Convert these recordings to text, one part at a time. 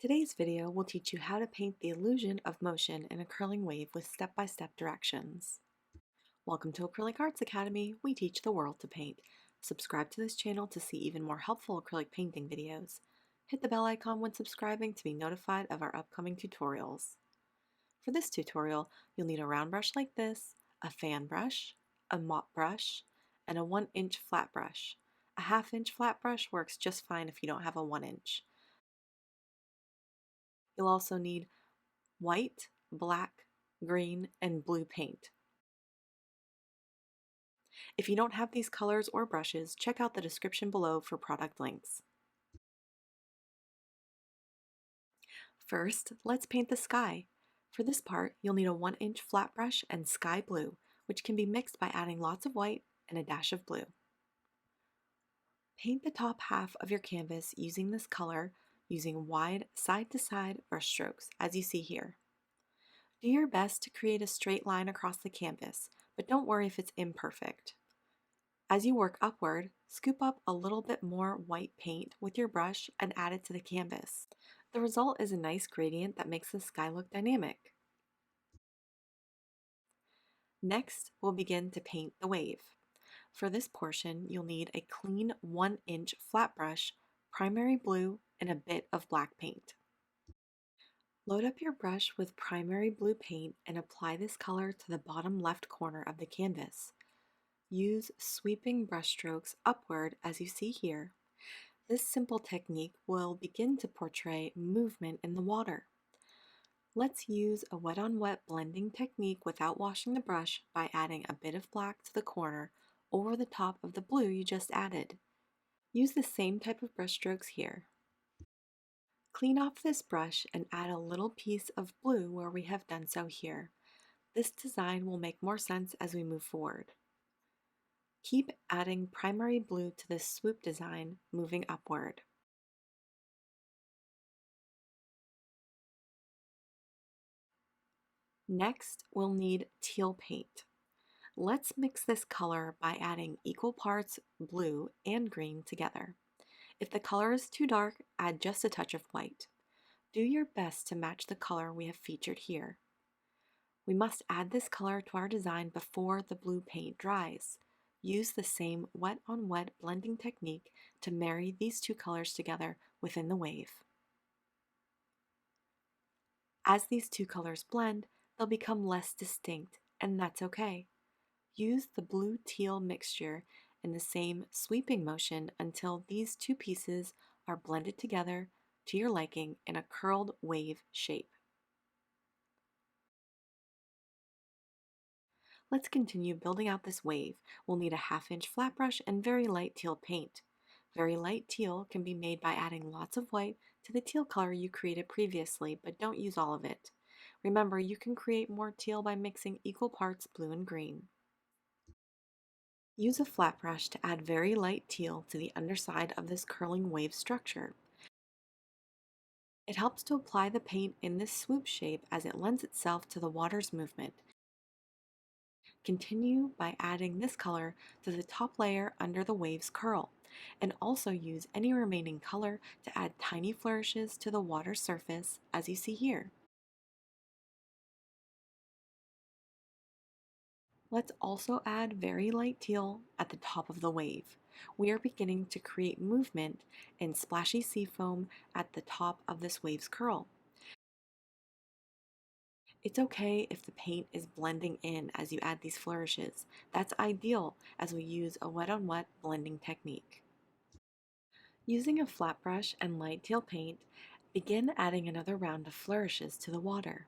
Today's video will teach you how to paint the illusion of motion in a curling wave with step-by-step directions. Welcome to Acrylic Arts Academy. We teach the world to paint. Subscribe to this channel to see even more helpful acrylic painting videos. Hit the bell icon when subscribing to be notified of our upcoming tutorials. For this tutorial, you'll need a round brush like this, a fan brush, a mop brush, and a 1-inch flat brush. A 1/2-inch flat brush works just fine if you don't have a 1-inch. You'll also need white, black, green, and blue paint. If you don't have these colors or brushes, check out the description below for product links. First, let's paint the sky. For this part, you'll need a 1-inch flat brush and sky blue, which can be mixed by adding lots of white and a dash of blue. Paint the top half of your canvas using this color, using wide side-to-side brush strokes, as you see here. Do your best to create a straight line across the canvas, but don't worry if it's imperfect. As you work upward, scoop up a little bit more white paint with your brush and add it to the canvas. The result is a nice gradient that makes the sky look dynamic. Next, we'll begin to paint the wave. For this portion, you'll need a clean 1-inch flat brush, primary blue, and a bit of black paint. Load up your brush with primary blue paint and apply this color to the bottom left corner of the canvas. Use sweeping brush strokes upward as you see here. This simple technique will begin to portray movement in the water. Let's use a wet-on-wet blending technique without washing the brush by adding a bit of black to the corner over the top of the blue you just added. Use the same type of brush strokes here. Clean off this brush and add a little piece of blue where we have done so here. This design will make more sense as we move forward. Keep adding primary blue to this swoop design, moving upward. Next, we'll need teal paint. Let's mix this color by adding equal parts blue and green together. If the color is too dark, add just a touch of white. Do your best to match the color we have featured here. We must add this color to our design before the blue paint dries. Use the same wet-on-wet blending technique to marry these two colors together within the wave. As these two colors blend, they'll become less distinct, and that's okay. Use the blue-teal mixture in the same sweeping motion until these two pieces are blended together to your liking in a curled wave shape. Let's continue building out this wave. We'll need a 1/2-inch flat brush and very light teal paint. Very light teal can be made by adding lots of white to the teal color you created previously, but don't use all of it. Remember, you can create more teal by mixing equal parts blue and green. Use a flat brush to add very light teal to the underside of this curling wave structure. It helps to apply the paint in this swoop shape as it lends itself to the water's movement. Continue by adding this color to the top layer under the wave's curl, and also use any remaining color to add tiny flourishes to the water surface as you see here. Let's also add very light teal at the top of the wave. We are beginning to create movement in splashy sea foam at the top of this wave's curl. It's okay if the paint is blending in as you add these flourishes. That's ideal as we use a wet-on-wet blending technique. Using a flat brush and light teal paint, begin adding another round of flourishes to the water.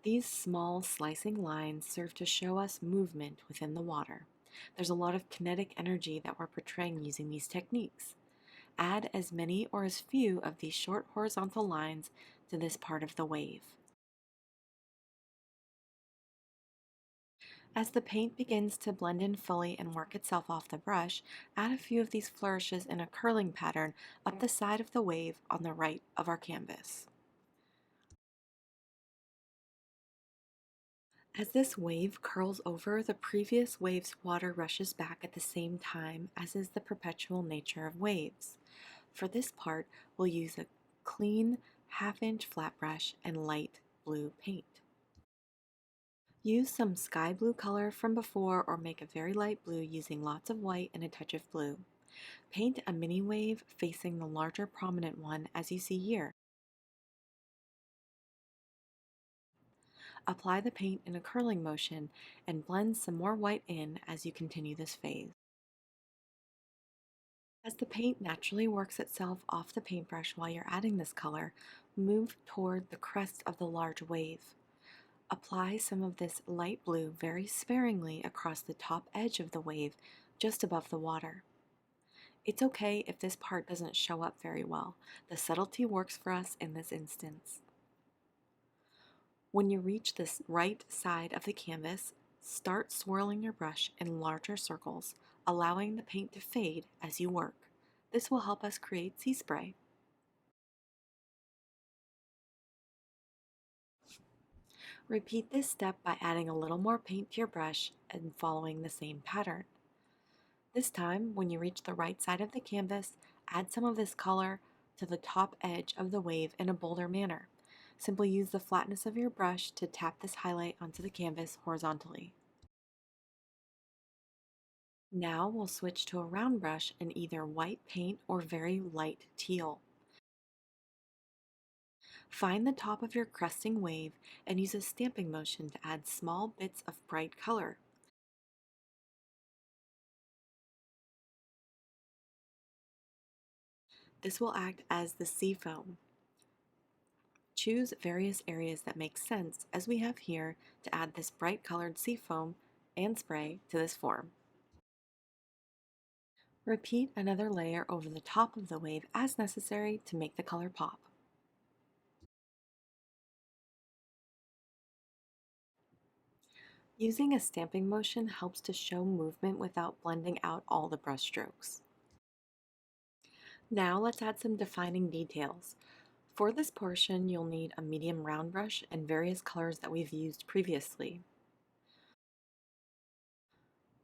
These small slicing lines serve to show us movement within the water. There's a lot of kinetic energy that we're portraying using these techniques. Add as many or as few of these short horizontal lines to this part of the wave. As the paint begins to blend in fully and work itself off the brush, add a few of these flourishes in a curling pattern up the side of the wave on the right of our canvas. As this wave curls over, the previous wave's water rushes back at the same time, as is the perpetual nature of waves. For this part, we'll use a clean 1/2 inch flat brush and light blue paint. Use some sky blue color from before or make a very light blue using lots of white and a touch of blue. Paint a mini wave facing the larger prominent one as you see here. Apply the paint in a curling motion and blend some more white in as you continue this phase. As the paint naturally works itself off the paintbrush while you're adding this color, move toward the crest of the large wave. Apply some of this light blue very sparingly across the top edge of the wave just above the water. It's okay if this part doesn't show up very well. The subtlety works for us in this instance. When you reach this right side of the canvas, start swirling your brush in larger circles, allowing the paint to fade as you work. This will help us create sea spray. Repeat this step by adding a little more paint to your brush and following the same pattern. This time, when you reach the right side of the canvas, add some of this color to the top edge of the wave in a bolder manner. Simply use the flatness of your brush to tap this highlight onto the canvas horizontally. Now we'll switch to a round brush in either white paint or very light teal. Find the top of your cresting wave and use a stamping motion to add small bits of bright color. This will act as the sea foam. Choose various areas that make sense, as we have here, to add this bright colored sea foam and spray to this form. Repeat another layer over the top of the wave as necessary to make the color pop. Using a stamping motion helps to show movement without blending out all the brush strokes. Now let's add some defining details. For this portion, you'll need a medium round brush and various colors that we've used previously.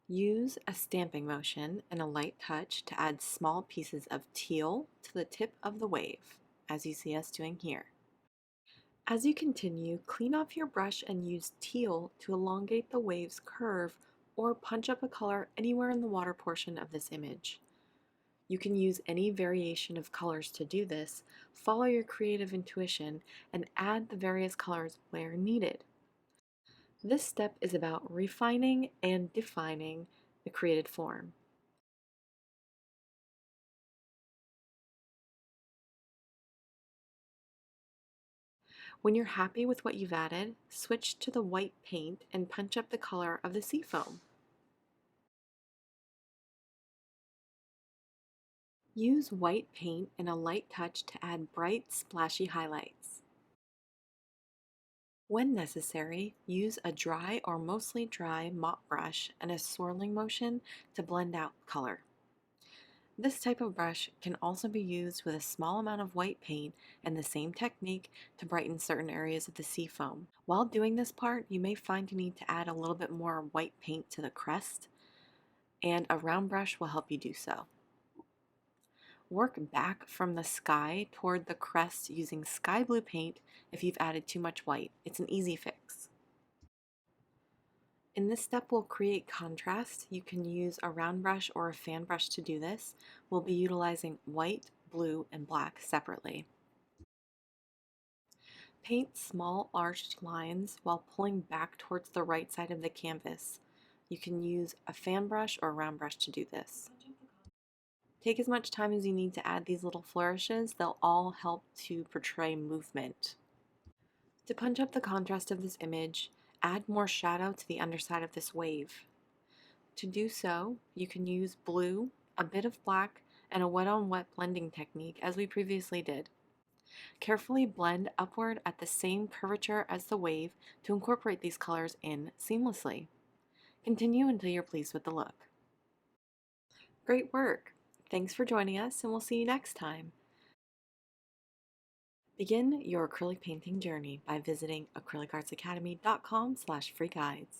Use a stamping motion and a light touch to add small pieces of teal to the tip of the wave, as you see us doing here. As you continue, clean off your brush and use teal to elongate the wave's curve or punch up a color anywhere in the water portion of this image. You can use any variation of colors to do this, follow your creative intuition, and add the various colors where needed. This step is about refining and defining the created form. When you're happy with what you've added, switch to the white paint and punch up the color of the sea foam. Use white paint and a light touch to add bright, splashy highlights. When necessary, use a dry or mostly dry mop brush and a swirling motion to blend out color. This type of brush can also be used with a small amount of white paint and the same technique to brighten certain areas of the sea foam. While doing this part, you may find you need to add a little bit more white paint to the crest, and a round brush will help you do so. Work back from the sky toward the crest using sky blue paint if you've added too much white. It's an easy fix. In this step, we'll create contrast. You can use a round brush or a fan brush to do this. We'll be utilizing white, blue, and black separately. Paint small arched lines while pulling back towards the right side of the canvas. You can use a fan brush or a round brush to do this. Take as much time as you need to add these little flourishes. They'll all help to portray movement. To punch up the contrast of this image, add more shadow to the underside of this wave. To do so, you can use blue, a bit of black, and a wet-on-wet blending technique as we previously did. Carefully blend upward at the same curvature as the wave to incorporate these colors in seamlessly. Continue until you're pleased with the look. Great work! Thanks for joining us, and we'll see you next time. Begin your acrylic painting journey by visiting acrylicartsacademy.com/free guides.